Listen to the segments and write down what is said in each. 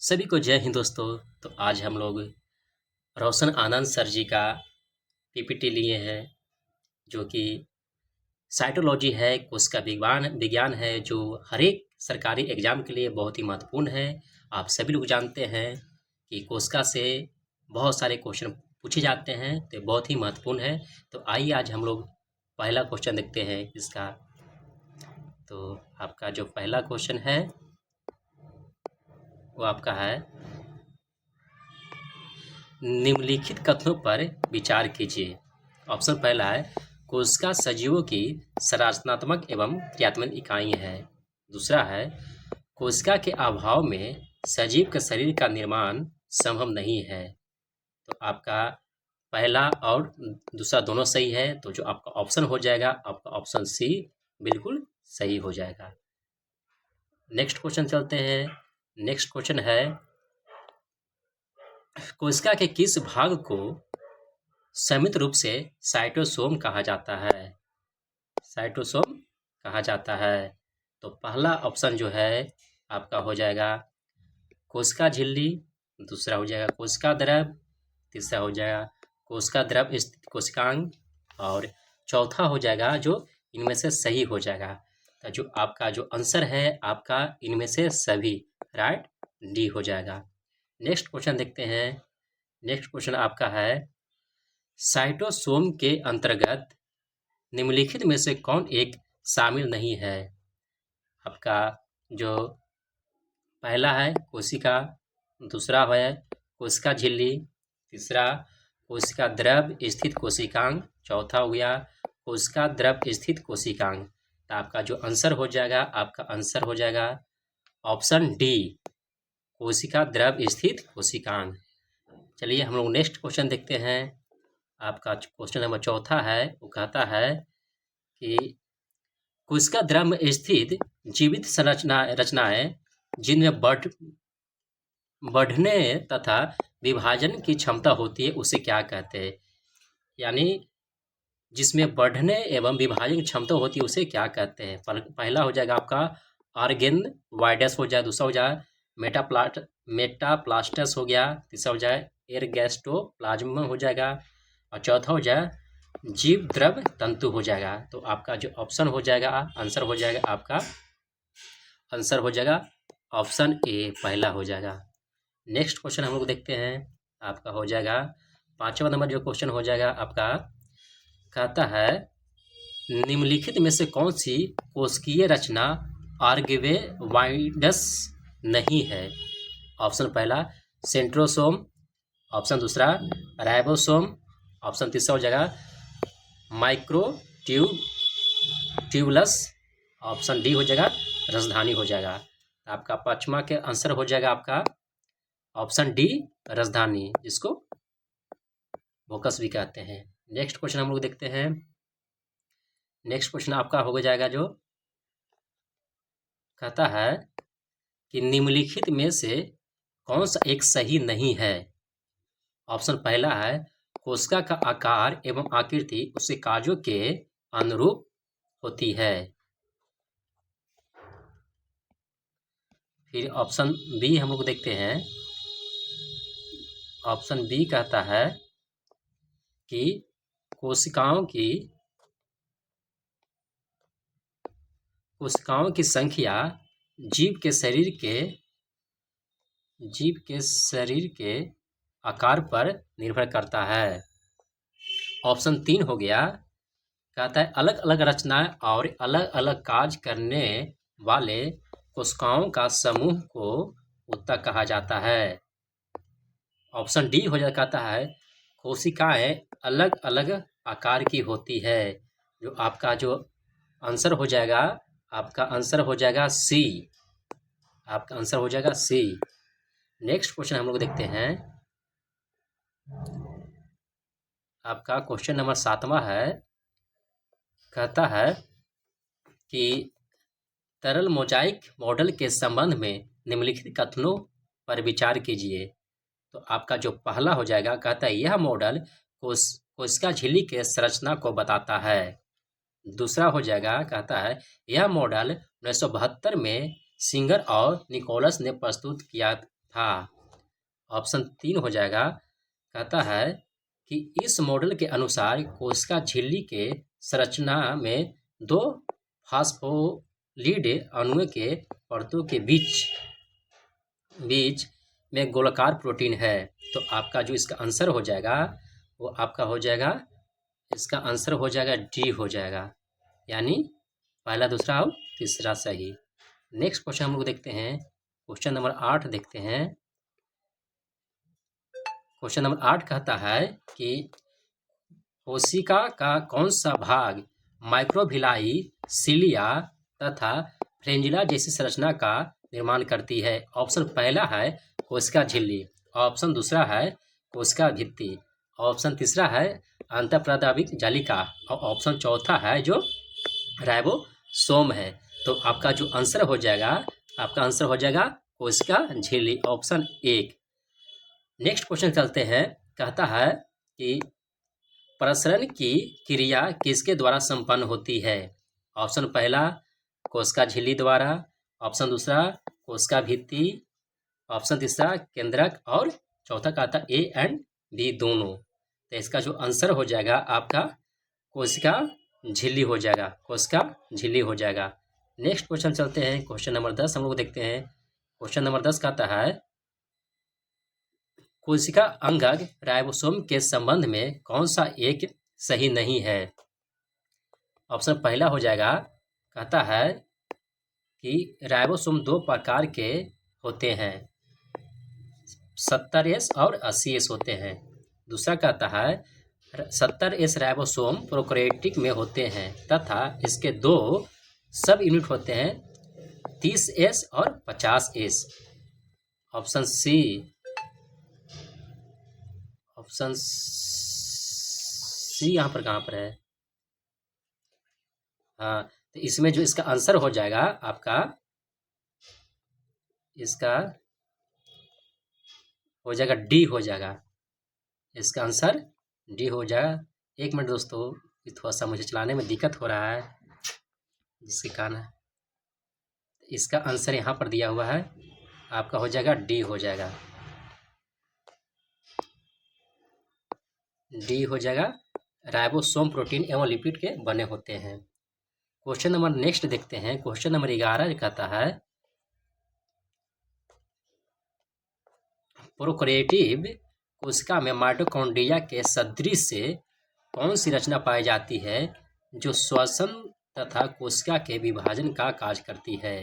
सभी को जय हिंद दोस्तों। तो आज हम लोग रोशन आनंद सर जी का पीपीटी लिए हैं, जो कि साइटोलॉजी है, उसका विज्ञान विज्ञान है, जो हर एक सरकारी एग्जाम के लिए बहुत ही महत्वपूर्ण है। आप सभी लोग जानते हैं कि कोस्का से बहुत सारे क्वेश्चन पूछे जाते हैं, तो बहुत ही महत्वपूर्ण है। तो आइए आज हम लोग पहला क्वेश्चन देखते हैं इसका। तो आपका जो पहला क्वेश्चन है वो आपका है, निम्नलिखित कथनों पर विचार कीजिए। ऑप्शन पहला है, कोशिका सजीवों की संरचनात्मक एवं क्रियात्मक इकाई है। दूसरा है, कोशिका के अभाव में सजीव के शरीर का निर्माण संभव नहीं है। तो आपका पहला और दूसरा दोनों सही है, तो जो आपका ऑप्शन हो जाएगा आपका ऑप्शन सी बिल्कुल सही हो जाएगा। नेक्स्ट क्वेश्चन चलते हैं। नेक्स्ट क्वेश्चन है, कोशिका के किस भाग को संयुक्त रूप से साइटोसोम कहा जाता है? साइटोसोम कहा जाता है। तो पहला ऑप्शन जो है आपका हो जाएगा कोशिका झिल्ली, दूसरा हो जाएगा कोशिका द्रव, तीसरा हो जाएगा कोशिका द्रव स्थित कोशिकांग, और चौथा हो जाएगा जो इनमें से सही हो जाएगा। तो जो आपका जो आंसर है आपका इनमें से सभी, राइट, डी हो जाएगा। नेक्स्ट क्वेश्चन देखते हैं। नेक्स्ट क्वेश्चन आपका है, साइटोसोम के अंतर्गत निम्नलिखित में से कौन एक शामिल नहीं है? आपका जो पहला है कोशिका, दूसरा है कोशिका झिल्ली, तीसरा कोशिका द्रव स्थित कोशिकांग, चौथा हो गया कोशिका द्रव स्थित कोशिकांग। तो आपका जो आंसर हो जाएगा आपका आंसर हो जाएगा ऑप्शन डी, कोशिका द्रव स्थित कोशिकांग। चलिए हम लोग नेक्स्ट क्वेश्चन देखते हैं। आपका क्वेश्चन नंबर चौथा है, वो कहता है कि कोशिका द्रव में स्थित जीवित रचनाएं जिनमें बढ़ने तथा विभाजन की क्षमता होती है उसे क्या कहते हैं? यानी जिसमें बढ़ने एवं विभाजन की क्षमता होती है उसे क्या कहते हैं? पहला हो जाएगा आपका ऑर्गेन वाइडस हो जाए, दूसरा हो जाए मेटाप्लास्टस हो गया, तीसरा हो जाए एरगेस्टोप्लाज्म हो जाएगा, और चौथा हो जाए जीव द्रव तंतु हो जाएगा। तो आपका जो ऑप्शन हो जाएगा आंसर हो जाएगा आपका आंसर हो जाएगा ऑप्शन ए, पहला हो जाएगा। नेक्स्ट क्वेश्चन हम लोग देखते हैं। आपका हो जाएगा पांचवा नंबर जो क्वेश्चन हो जाएगा आपका, कहता है निम्नलिखित में से कौन सी कोशिकीय रचना ऑर्गेनोइड्स नहीं है? ऑप्शन पहला सेंट्रोसोम, ऑप्शन दूसरा राइबोसोम, ऑप्शन तीसरा हो जाएगा ट्यूबुलस, ऑप्शन डी हो जाएगा राजधानी हो जाएगा। आपका पांचवा के आंसर हो जाएगा आपका ऑप्शन डी, राजधानी, जिसको वोकस भी कहते हैं। नेक्स्ट क्वेश्चन हम लोग देखते हैं। नेक्स्ट क्वेश्चन आपका हो जाएगा जो कहता है कि निम्नलिखित में से कौन सा एक सही नहीं है? ऑप्शन पहला है कोशिका का आकार एवं आकृति उसके कार्यों के अनुरूप होती है। फिर ऑप्शन बी हम लोग देखते हैं। ऑप्शन बी कहता है कि कोशिकाओं की संख्या जीव के शरीर के आकार पर निर्भर करता है। ऑप्शन 3 हो गया, कहता है अलग अलग रचनाएं और अलग अलग कार्य करने वाले कोशिकाओं का समूह को ऊतक कहा जाता है। ऑप्शन डी हो जाता, कहता है कोशिकाएं अलग अलग आकार की होती है। जो आपका जो आंसर हो जाएगा आपका आंसर हो जाएगा सी, आपका आंसर हो जाएगा सी। नेक्स्ट क्वेश्चन हम लोग देखते हैं। आपका क्वेश्चन नंबर 7वां है, कहता है कि तरल मोजाइक मॉडल के संबंध में निम्नलिखित कथनों पर विचार कीजिए। तो आपका जो पहला हो जाएगा, कहता है यह मॉडल कोशिका झिल्ली के संरचना को बताता है। दूसरा हो जाएगा, कहता है यह मॉडल 1972 में सिंगर और निकोलस ने प्रस्तुत किया था। ऑप्शन 3 हो जाएगा, कहता है कि इस मॉडल के अनुसार कोशिका झिल्ली के संरचना में 2 फास्फोलिपिड अणुओं के परतों के बीच में गोलाकार प्रोटीन है। तो आपका जो इसका आंसर हो जाएगा वो आपका हो जाएगा, इसका आंसर हो जाएगा डी हो जाएगा, यानी पहला, दूसरा और तीसरा सही। नेक्स्ट क्वेश्चन हम लोग देखते हैं, क्वेश्चन नंबर 8 देखते हैं। क्वेश्चन नंबर 8 कहता है कि कोशिका का कौन सा भाग माइक्रोविलाई, सिलिया तथा फ्रेंजिला जैसी संरचना का निर्माण करती है। ऑप्शन पहला है कोशिका झिल्ली, ऑप्शन दूसरा है कोशिका भित्ति, ऑप्शन तीसरा है अंतःप्रादाविक जालिका और ऑप्शन चौथा है जो राइबोसोम है। तो आपका जो आंसर हो जाएगा, आपका आंसर हो जाएगा कोशिका झिल्ली, ऑप्शन 1। नेक्स्ट क्वेश्चन चलते हैं, कहता है कि प्रसरण की क्रिया किसके द्वारा संपन्न होती है। ऑप्शन पहला कोशिका झिल्ली द्वारा, ऑप्शन दूसरा कोशिका भित्ति, ऑप्शन तीसरा केंद्रक और चौथा कहता ए एंड बी दोनों। तो इसका जो आंसर हो जाएगा आपका कोशिका झिल्ली हो जाएगा, कोशिका झिल्ली हो जाएगा। नेक्स्ट क्वेश्चन चलते हैं, क्वेश्चन नंबर 10 हम लोग देखते हैं। क्वेश्चन नंबर 10 कहता है कोशिका अंगक राइबोसोम के संबंध में कौन सा एक सही नहीं है। ऑप्शन पहला हो जाएगा, कहता है कि राइबोसोम 2 प्रकार के होते हैं, 70S और 80S होते हैं। दूसरा कहता है 70S राइबोसोम प्रोकैरियोटिक में होते हैं तथा इसके 2 सब यूनिट होते हैं, 30S और 50S। Option C, option C यहाँ पर कहाँ पर है? हाँ, तो इसमें जो इसका आंसर हो जाएगा आपका, इसका हो जाएगा डी हो जाएगा, इसका आंसर डी हो जाएगा। एक मिनट दोस्तों, थोड़ा सा मुझे चलाने में दिक्कत हो रहा है जिसके कारण इसका आंसर यहाँ पर दिया हुआ है, आपका हो जाएगा डी हो जाएगा, डी हो जाएगा। राइबोसोम प्रोटीन एवं लिपिड के बने होते हैं। क्वेश्चन नंबर नेक्स्ट देखते हैं, क्वेश्चन नंबर 11 कहता है प्रोकैरियोटिक कोशिका में माइटोकॉन्ड्रिया के सदृश से कौन सी रचना पाई जाती है जो श्वसन तथा कोशिका के विभाजन का कार्य करती है।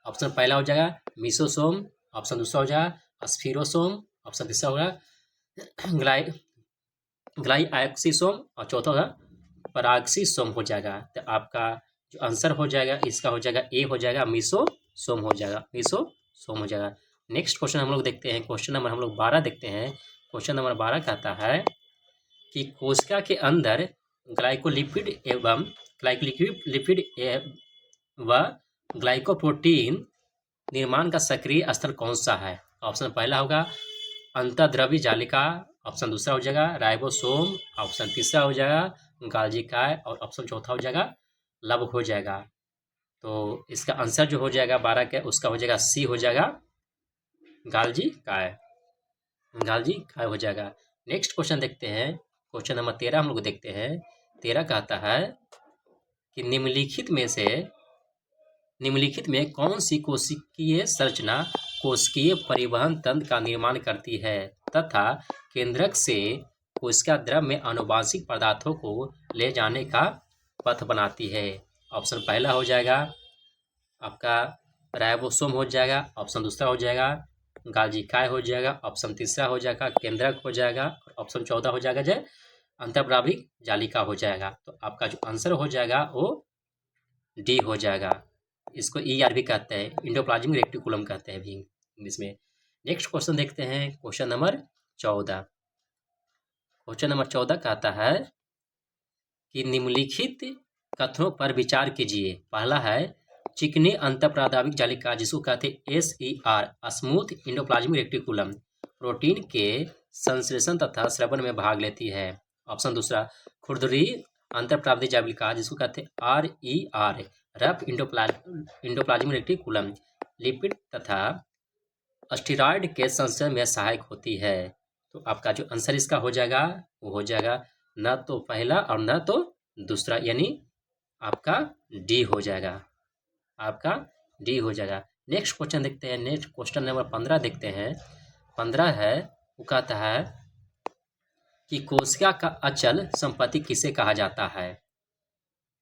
ऑप्शन पहला हो जाएगा मीसोसोम, ऑप्शन दूसरा हो जाएगा स्फीरोसोम, ऑप्शन तीसरा होगा ग्लाइआक्सिसोम और चौथा होगा पराक्सीसोम हो जाएगा। तो आपका जो आंसर हो जाएगा इसका हो जाएगा ए हो जाएगा, मीसोसोम हो जाएगा, मीसोसोम हो जाएगा। नेक्स्ट क्वेश्चन हम लोग देखते हैं, क्वेश्चन नंबर हम लोग 12 देखते हैं। क्वेश्चन नंबर 12 कहता है कि कोशिका के अंदर ग्लाइकोलिपिड व ग्लाइकोप्रोटीन निर्माण का सक्रिय स्थल कौन सा है। ऑप्शन पहला होगा अंतःद्रव्य जालिका, ऑप्शन दूसरा हो जाएगा राइबोसोम, ऑप्शन तीसरा हो जाएगा गाल्जी काय और ऑप्शन चौथा हो जाएगा लब हो जाएगा। तो इसका आंसर जो हो जाएगा 12 का उसका हो जाएगा सी हो जाएगा, गाल्जी काय, गाल्जी काय हो जाएगा। नेक्स्ट क्वेश्चन देखते हैं, क्वेश्चन नंबर 13 हम लोग देखते हैं। 13 कहता है कि निम्नलिखित में कौन सी कोशिकीय संरचना कोशिकीय परिवहन तंत्र का निर्माण करती है तथा केंद्रक से कोशिका द्रव में आनुवांशिक पदार्थों को ले जाने का पथ बनाती है। ऑप्शन पहला हो जाएगा आपका राइबोसोम हो जाएगा, ऑप्शन दूसरा हो जाएगा गाल्जी काय हो जाएगा, ऑप्शन तीसरा हो जाएगा केंद्रक हो जाएगा, ऑप्शन चौथा हो जाएगा जय अंतःप्राविक जालिका हो जाएगा। तो आपका जो आंसर हो जाएगा वो डी हो जाएगा। इसको ER भी कहते हैं, एंडोप्लाज्मिक रेटिकुलम कहते हैं भी इंग्लिश में। नेक्स्ट क्वेश्चन देखते हैं, क्वेश्चन नंबर 14। क्वेश्चन नंबर 14 कहता है कि निम्नलिखित कथनों पर विचार कीजिए। पहला है चिकनी अंतःप्रादाविक जालिका जिसको कहते हैं SER smooth endoplasmic reticulum protein के संश्लेषण तथा स्रवण में भाग लेती है। ऑप्शन दूसरा खुरदरी अंतःप्रादाविक जालिका जिसको कहते हैं RER rough endoplasmic reticulum lipid तथा स्टेरॉयड के संश्लेषण में सहायक होती है। तो आपका जो आंसर इसका हो जाएगा वो हो जाएगा न तो पहला और न तो दूसरा, यानी आपका डी हो जाएगा, आपका डी हो जाएगा। नेक्स्ट क्वेश्चन देखते हैं, नेक्स्ट क्वेश्चन नंबर 15 देखते हैं। 15 है, वो कहता है कि कोशिका का अचल संपत्ति किसे कहा जाता है।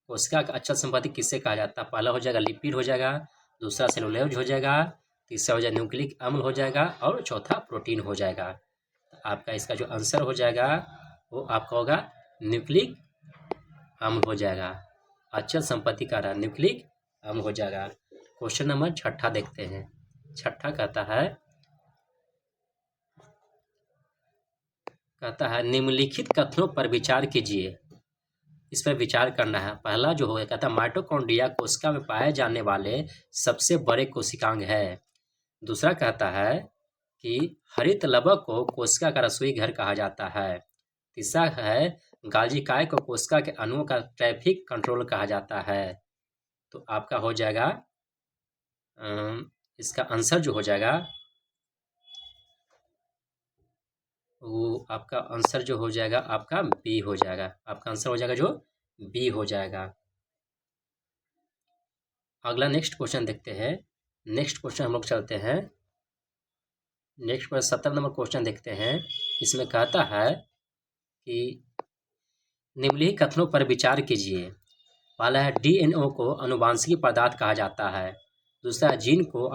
कोशिका का अचल संपत्ति किससे कहा जाता है? पहला हो जाएगा लिपिड हो जाएगा, दूसरा सेलुलोज हो जाएगा, तीसरा हो जाएगा न्यूक्लिक अम्ल हो जाएगा और चौथा प्रोटीन हो जाएगा। तो आपका इसका जो आंसर हो जाएगा वो आपका होगा न्यूक्लिक अम्ल हो जाएगा। अचल संपत्ति का न्यूक्लिक अम्ल हो जाएगा। क्वेश्चन नंबर 6 देखते हैं। 6 कहता है निम्नलिखित कथनों पर विचार कीजिए। इस पर विचार करना है। पहला जो होगा कहता है माइटोकॉन्ड्रिया कोशिका में पाए जाने वाले सबसे बड़े कोशिकांग है। दूसरा कहता है कि हरित लवक को कोशिका का रसोई घर कहा जाता है। तीसरा है गाल्जी काय को कोशिका के अणुओं का ट्रैफिक कंट्रोल कहा जाता है। तो आपका हो जाएगा इसका आंसर जो हो जाएगा वो आपका आंसर जो हो जाएगा आपका बी हो जाएगा। आपका आंसर हो जाएगा जो बी हो जाएगा। अगला नेक्स्ट क्वेश्चन देखते हैं। नेक्स्ट क्वेश्चन हम लोग चलते हैं। नेक्स्ट पर 17 नंबर क्वेश्चन देखते हैं। इसमें कहता है कि निम्नलिखित कथनों पर विचार कीजिए। पहला है डीएनए को आनुवांशिक पदार्थ कहा जाता है। दूसरा जीन को